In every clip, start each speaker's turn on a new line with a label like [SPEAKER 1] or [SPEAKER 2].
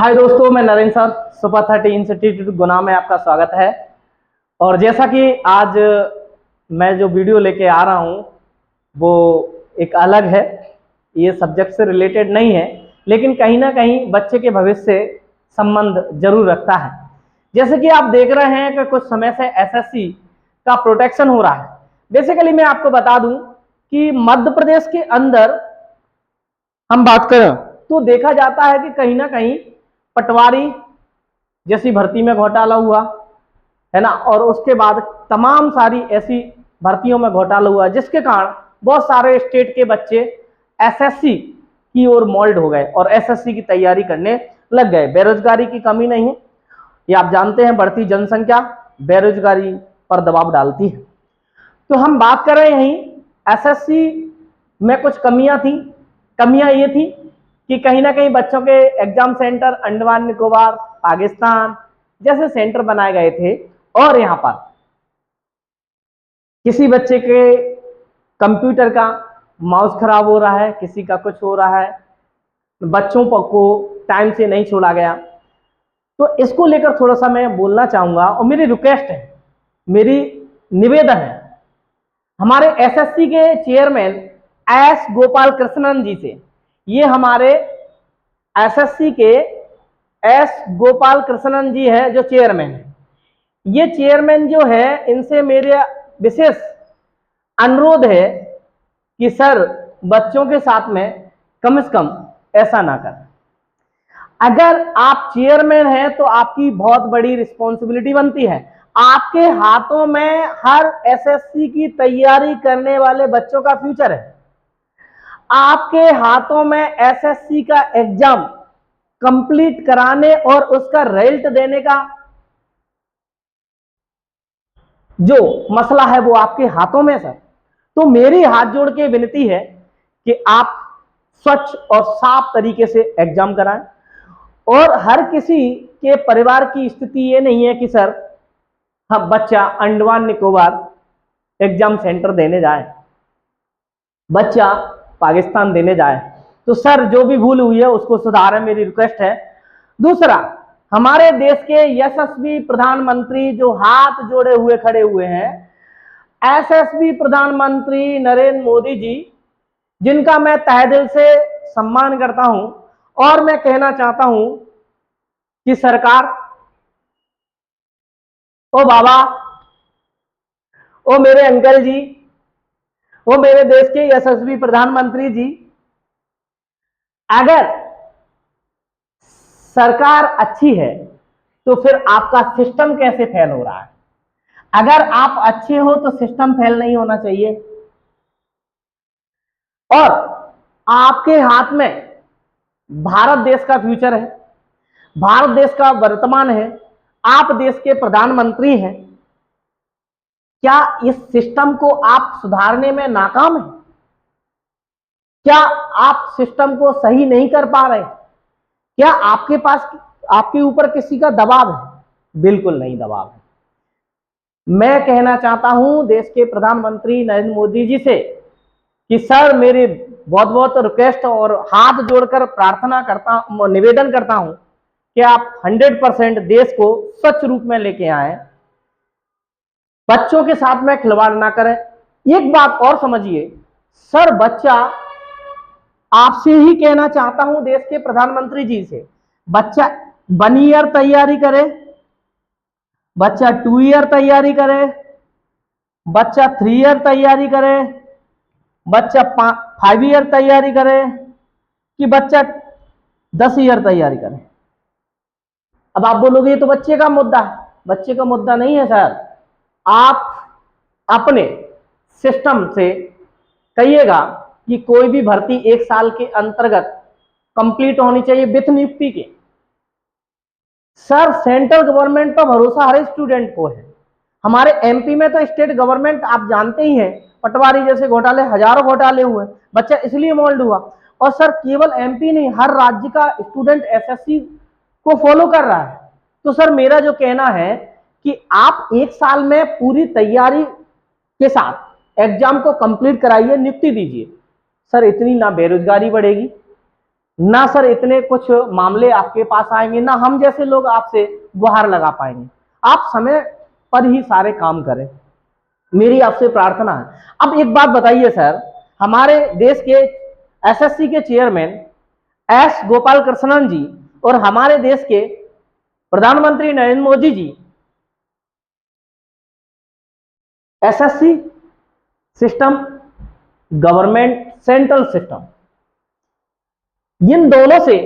[SPEAKER 1] हाय दोस्तों, मैं Narendra sir, super 30 institute गुना में आपका स्वागत है। और जैसा कि आज मैं जो वीडियो लेके आ रहा हूँ वो एक अलग है। ये सब्जेक्ट से रिलेटेड नहीं है, लेकिन कहीं ना कहीं बच्चे के भविष्य से संबंध जरूर रखता है। जैसे कि आप देख रहे हैं कि कुछ समय से एसएससी का प्रोटेक्शन हो रहा है। बेसिकली मैं आपको बता दूं कि मध्य प्रदेश के अंदर हम बात करें तो देखा जाता है कि कहीं ना कहीं पटवारी जैसी भर्ती में घोटाला हुआ है ना, और उसके बाद तमाम सारी ऐसी भर्तियों में घोटाला हुआ, जिसके कारण बहुत सारे स्टेट के बच्चे एसएससी की ओर मोल्ड हो गए और एसएससी की तैयारी करने लग गए। बेरोजगारी की कमी नहीं है, ये आप जानते हैं। बढ़ती जनसंख्या बेरोजगारी पर दबाव डालती है। तो हम बात कर रहे हैं यहीं एसएससी में कुछ कमियां थी। कमियां ये थी कि कहीं ना कहीं बच्चों के एग्जाम सेंटर अंडमान निकोबार, पाकिस्तान जैसे सेंटर बनाए गए थे, और यहां पर किसी बच्चे के कंप्यूटर का माउस खराब हो रहा है, किसी का कुछ हो रहा है, बच्चों को टाइम से नहीं छोड़ा गया। तो इसको लेकर थोड़ा सा मैं बोलना चाहूंगा, और मेरी रिक्वेस्ट है, मेरी निवेदन है हमारे एसएससी के चेयरमैन एस गोपाल कृष्णन जी से। ये हमारे एसएससी के एस गोपाल कृष्णन जी है जो चेयरमैन है। ये चेयरमैन जो है, इनसे मेरे विशेष अनुरोध है कि सर बच्चों के साथ में कम से कम ऐसा ना करें। अगर आप चेयरमैन हैं तो आपकी बहुत बड़ी रिस्पॉन्सिबिलिटी बनती है। आपके हाथों में हर एसएससी की तैयारी करने वाले बच्चों का फ्यूचर है। आपके हाथों में एसएससी का एग्जाम कंप्लीट कराने और उसका रिजल्ट देने का जो मसला है वो आपके हाथों में सर। तो मेरी हाथ जोड़ के विनती है कि आप स्वच्छ और साफ तरीके से एग्जाम कराएं। और हर किसी के परिवार की स्थिति ये नहीं है कि सर हम बच्चा अंडमान निकोबार एग्जाम सेंटर देने जाए, बच्चा पाकिस्तान देने जाए। तो सर जो भी भूल हुई है उसको सुधारें, मेरी रिक्वेस्ट है। दूसरा, हमारे देश के यशस्वी प्रधानमंत्री जो हाथ जोड़े हुए खड़े हुए हैं, यशस्वी प्रधानमंत्री नरेंद्र मोदी जी, जिनका मैं तहे दिल से सम्मान करता हूं। और मैं कहना चाहता हूं कि सरकार, ओ बाबा, ओ मेरे अंकल जी, वो मेरे देश के यशस्वी प्रधानमंत्री जी, अगर सरकार अच्छी है तो फिर आपका सिस्टम कैसे फेल हो रहा है? अगर आप अच्छे हो तो सिस्टम फेल नहीं होना चाहिए। और आपके हाथ में भारत देश का फ्यूचर है, भारत देश का वर्तमान है, आप देश के प्रधानमंत्री हैं। क्या इस सिस्टम को आप सुधारने में नाकाम हैं? क्या आप सिस्टम को सही नहीं कर पा रहे? क्या आपके पास, आपके ऊपर किसी का दबाव है? बिल्कुल नहीं दबाव है। मैं कहना चाहता हूं देश के प्रधानमंत्री नरेंद्र मोदी जी से कि सर मेरी बहुत बहुत रिक्वेस्ट और हाथ जोड़कर प्रार्थना करता, निवेदन करता हूं कि आप 100% देश को स्वच्छ रूप में लेके आए, बच्चों के साथ में खिलवाड़ ना करें। एक बात और समझिए सर, बच्चा, आपसे ही कहना चाहता हूं देश के प्रधानमंत्री जी से, बच्चा 1 ईयर तैयारी करे, बच्चा 2 ईयर तैयारी करे, बच्चा 3 ईयर तैयारी करे, बच्चा 5 ईयर तैयारी करे, कि बच्चा 10 ईयर तैयारी करे। अब आप बोलोगे ये तो बच्चे का मुद्दा है। बच्चे का मुद्दा नहीं है सर। आप अपने सिस्टम से कहिएगा कि कोई भी भर्ती 1 साल के अंतर्गत कंप्लीट होनी चाहिए विथ नियुक्ति के। सर सेंट्रल गवर्नमेंट पर भरोसा हर स्टूडेंट को है। हमारे एमपी में तो स्टेट गवर्नमेंट आप जानते ही हैं, पटवारी जैसे घोटाले, हजारों घोटाले हुए, बच्चा इसलिए मोल्ड हुआ। और सर केवल एमपी नहीं, हर राज्य का स्टूडेंट एसएससी को फॉलो कर रहा है। तो सर मेरा जो कहना है कि आप 1 साल में पूरी तैयारी के साथ एग्जाम को कंप्लीट कराइए, नियुक्ति दीजिए। सर इतनी ना बेरोजगारी बढ़ेगी, ना सर इतने कुछ मामले आपके पास आएंगे, ना हम जैसे लोग आपसे गुहार लगा पाएंगे। आप समय पर ही सारे काम करें, मेरी आपसे प्रार्थना है। अब एक बात बताइए सर, हमारे देश के एसएससी के चेयरमैन एस गोपाल कृष्णन जी और हमारे देश के प्रधानमंत्री Narendra Modi ji SSC system, government central system, इन दोनों से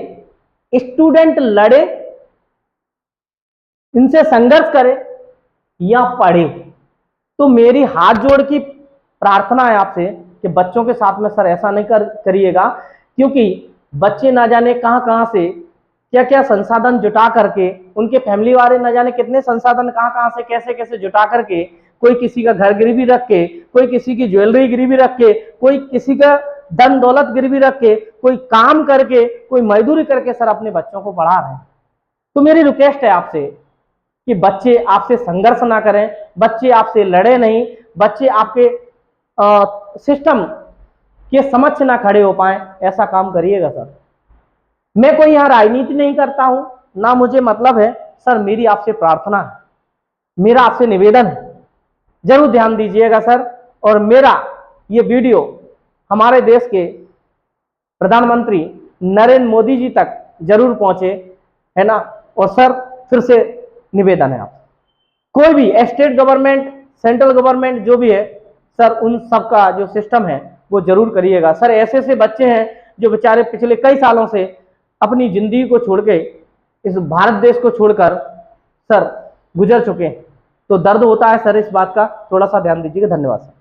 [SPEAKER 1] स्टूडेंट लड़े, इनसे संघर्ष करे या पढ़े। तो मेरी हाथ जोड़ की प्रार्थना है आपसे कि बच्चों के साथ में सर ऐसा नहीं करिएगा, क्योंकि बच्चे ना जाने कहां कहां से क्या क्या संसाधन जुटा करके, उनके फैमिली वाले ना जाने कितने संसाधन कहां कहां से कैसे कैसे जुटा करके, कोई किसी का घर गिरवी रख के, कोई किसी की ज्वेलरी गिरवी रख के, कोई किसी का धन दौलत गिरवी रख के, कोई काम करके, कोई मजदूरी करके सर अपने बच्चों को पढ़ा रहे हैं। तो मेरी रिक्वेस्ट है आपसे कि बच्चे आपसे संघर्ष ना करें, बच्चे आपसे लड़े नहीं, बच्चे आपके सिस्टम के समक्ष ना खड़े हो पाए, ऐसा काम करिएगा सर। मैं कोई यहाँ राजनीति नहीं करता हूं, ना मुझे मतलब है सर, मेरी आपसे प्रार्थना है, मेरा आपसे निवेदन है, जरूर ध्यान दीजिएगा सर। और मेरा ये वीडियो हमारे देश के प्रधानमंत्री नरेंद्र मोदी जी तक जरूर पहुंचे, है ना। और सर फिर से निवेदन है, आप कोई भी स्टेट गवर्नमेंट, सेंट्रल गवर्नमेंट जो भी है सर, उन सबका जो सिस्टम है वो जरूर करिएगा सर। ऐसे ऐसे बच्चे हैं जो बेचारे पिछले कई सालों से अपनी जिंदगी को छोड़ के, इस भारत देश को छोड़कर सर गुजर चुके हैं। तो दर्द होता है सर इस बात का, थोड़ा सा ध्यान दीजिएगा। धन्यवाद सर।